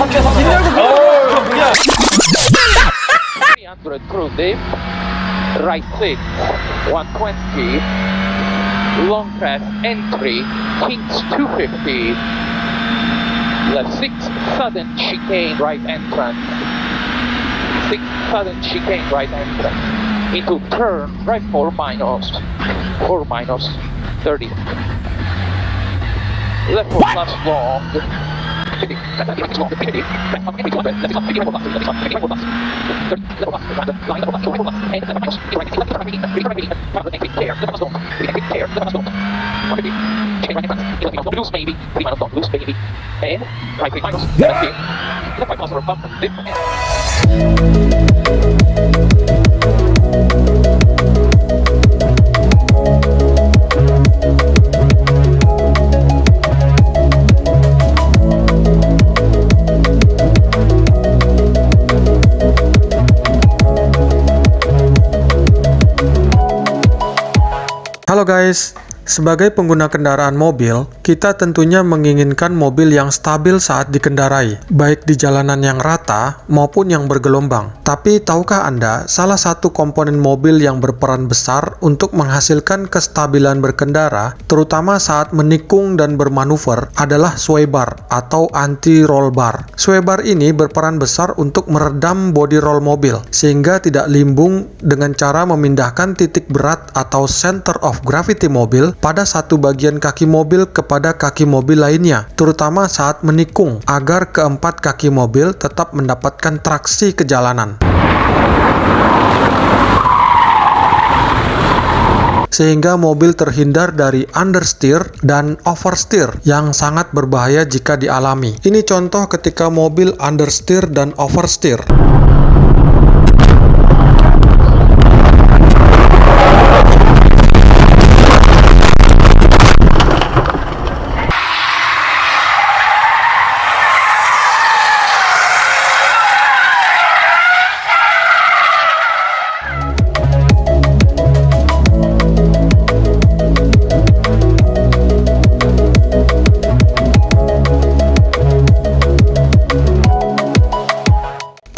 300 cruise dip, right 6, 120, long crest entry, Kings 250, left 6, sudden chicane right entrance, 6, sudden chicane right entrance, into turn right 4 minus 30, left 4 plus long, loose baby, 3 minus loose baby, and right 3 minus 70, left 5 plus or bump, dip, Halo guys, sebagai pengguna kendaraan mobil, kita tentunya menginginkan mobil yang stabil saat dikendarai, baik di jalanan yang rata maupun yang bergelombang. Tapi tahukah Anda, salah satu komponen mobil yang berperan besar untuk menghasilkan kestabilan berkendara, terutama saat menikung dan bermanuver, adalah sway bar atau anti-roll bar. Sway bar ini berperan besar untuk meredam body roll mobil, sehingga tidak limbung dengan cara memindahkan titik berat atau center of gravity mobil pada satu bagian kaki mobil kepada kaki mobil lainnya, terutama saat menikung, agar keempat kaki mobil tetap mendapatkan traksi ke jalanan. Sehingga mobil terhindar dari understeer dan oversteer yang sangat berbahaya jika dialami. Ini contoh ketika mobil understeer dan oversteer.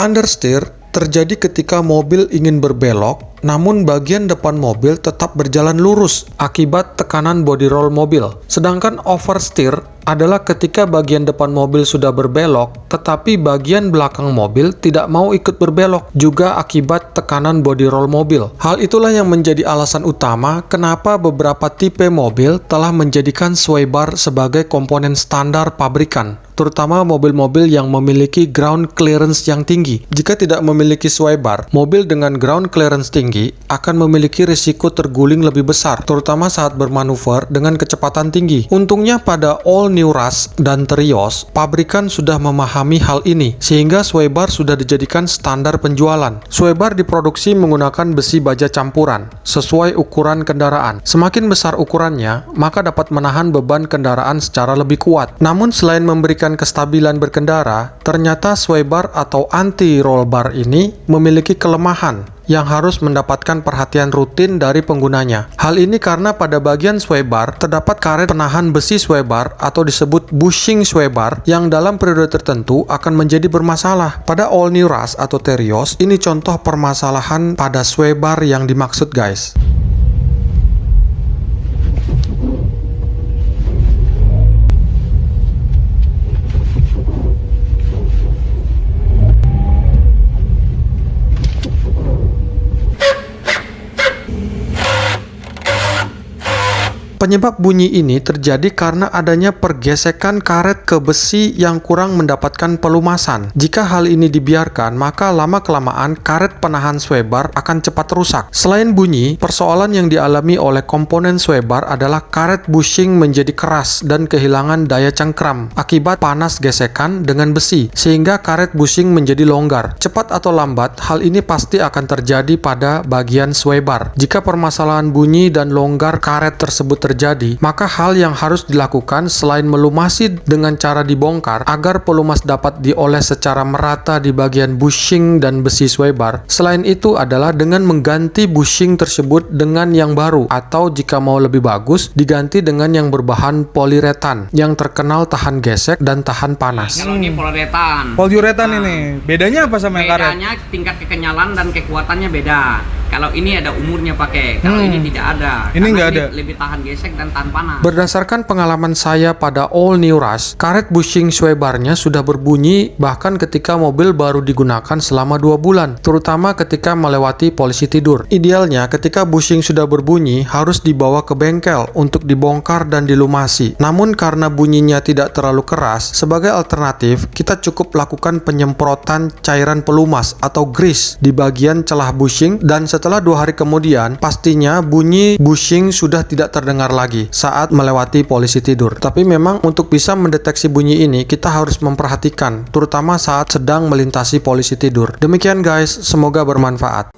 Understeer terjadi ketika mobil ingin berbelok, namun bagian depan mobil tetap berjalan lurus akibat tekanan body roll mobil. Sedangkan oversteer adalah ketika bagian depan mobil sudah berbelok, tetapi bagian belakang mobil tidak mau ikut berbelok, juga akibat tekanan body roll mobil. Hal itulah yang menjadi alasan utama kenapa beberapa tipe mobil telah menjadikan sway bar sebagai komponen standar pabrikan, terutama mobil-mobil yang memiliki ground clearance yang tinggi. Jika tidak memiliki sway bar, mobil dengan ground clearance tinggi akan memiliki risiko terguling lebih besar, terutama saat bermanuver dengan kecepatan tinggi. Untungnya pada all new Rush dan Terios, pabrikan sudah memahami hal ini, sehingga sway bar sudah dijadikan standar penjualan. Sway bar diproduksi menggunakan besi baja campuran, sesuai ukuran kendaraan. Semakin besar ukurannya, maka dapat menahan beban kendaraan secara lebih kuat. Namun selain memberikan kestabilan berkendara, ternyata sway bar atau anti-roll bar ini memiliki kelemahan yang harus mendapatkan perhatian rutin dari penggunanya. Hal ini karena pada bagian sway bar terdapat karet penahan besi sway bar atau disebut bushing sway bar yang dalam periode tertentu akan menjadi bermasalah. Pada all new Rush atau Terios, ini contoh permasalahan pada sway bar yang dimaksud guys. Penyebab bunyi ini terjadi karena adanya pergesekan karet ke besi yang kurang mendapatkan pelumasan. Jika hal ini dibiarkan, maka lama-kelamaan karet penahan sway bar akan cepat rusak. Selain bunyi, persoalan yang dialami oleh komponen sway bar adalah karet bushing menjadi keras dan kehilangan daya cengkram akibat panas gesekan dengan besi, sehingga karet bushing menjadi longgar. Cepat atau lambat, hal ini pasti akan terjadi pada bagian sway bar. Jika permasalahan bunyi dan longgar karet tersebut terjadi, maka hal yang harus dilakukan selain melumasi dengan cara dibongkar agar pelumas dapat dioles secara merata di bagian bushing dan besi sway bar, selain itu adalah dengan mengganti bushing tersebut dengan yang baru, atau jika mau lebih bagus, diganti dengan yang berbahan poliuretan yang terkenal tahan gesek dan tahan panas. Kalau ini poliuretan. Poliuretan ini. Bedanya apa sama yang karet? Bedanya tingkat kekenyalan dan kekuatannya beda. Kalau ini ada umurnya pakai, kalau ini tidak ada. Ini Karena nggak ada. Lebih tahan gesek dan tahan panas. Berdasarkan pengalaman saya pada All New Rush, karet bushing sway barnya sudah berbunyi bahkan ketika mobil baru digunakan selama 2 bulan, terutama ketika melewati polisi tidur. Idealnya ketika bushing sudah berbunyi harus dibawa ke bengkel untuk dibongkar dan dilumasi. Namun karena bunyinya tidak terlalu keras, sebagai alternatif kita cukup lakukan penyemprotan cairan pelumas atau grease di bagian celah bushing, dan setelah 2 hari kemudian pastinya bunyi bushing sudah tidak terdengar lagi saat melewati polisi tidur. Tapi memang untuk bisa mendeteksi bunyi ini kita harus memperhatikan, terutama saat sedang melintasi polisi tidur. Demikian guys, semoga bermanfaat.